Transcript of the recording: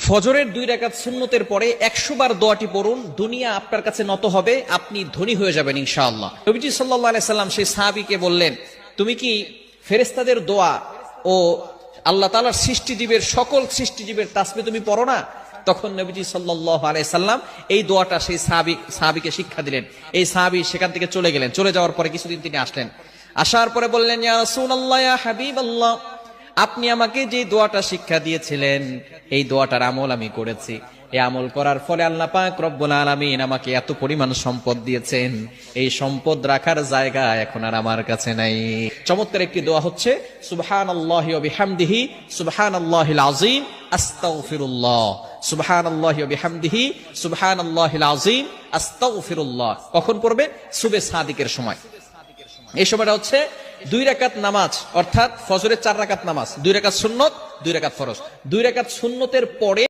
ফজরের 2 রাকাত সুন্নতের পরে 100 বার দোয়াটি পড়ুন, দুনিয়া আপনার কাছে নত হবে, আপনি ধনী হয়ে যাবেন ইনশাআল্লাহ। নবীজি সাল্লাল্লাহু আলাইহি সাল্লাম সেই সাহাবীকে বললেন, তুমি কি ফেরেশতাদের দোয়া ও আল্লাহ তাআলার সৃষ্টিজীবের সকল সৃষ্টিজীবের তাসবিহ তুমি পড়ো না? তখন নবীজি সাল্লাল্লাহু আলাইহি সাল্লাম এই দোয়াটা সেই সাহাবীকে শিক্ষা দিলেন। এই সাহাবী সেখান থেকে চলে গেলেন। চলে যাওয়ার পরে কিছুদিন তিনি আসলেন। আসার পরে বললেন, ইয়া রাসূলুল্লাহ, ইয়া হাবিবাল্লাহ, আপনি আমাকে যে দোয়াটা শিক্ষা দিয়েছিলেন এই দোয়াটার আমল আমি করেছি। এই আমল করার ফলে আল্লাহ পাক রব্বুল আলামিন আমাকে এত পরিমাণ সম্পদ দিয়েছেন, এই সম্পদ রাখার জায়গা এখন আর আমার কাছে নাই। চমৎকার একটি দোয়া হচ্ছে সুবহানাল্লাহি ওয়া বিহামদিহি সুবহানাল্লাহিল আযীম আস্তাগফিরুল্লাহ, সুবহানাল্লাহি ওয়া বিহামদিহি সুবহানাল্লাহিল আযীম আস্তাগফিরুল্লাহ। কখন পড়বে? সুবহে সাদিকের সময়। এই সময়টা হচ্ছে 2 রাকাত নামাজ, অর্থাৎ ফজরের 4 রাকাত নামাজ, 2 রাকাত সুন্নত, 2 রাকাত ফরজ। 2 রাকাত সুন্নতের পরে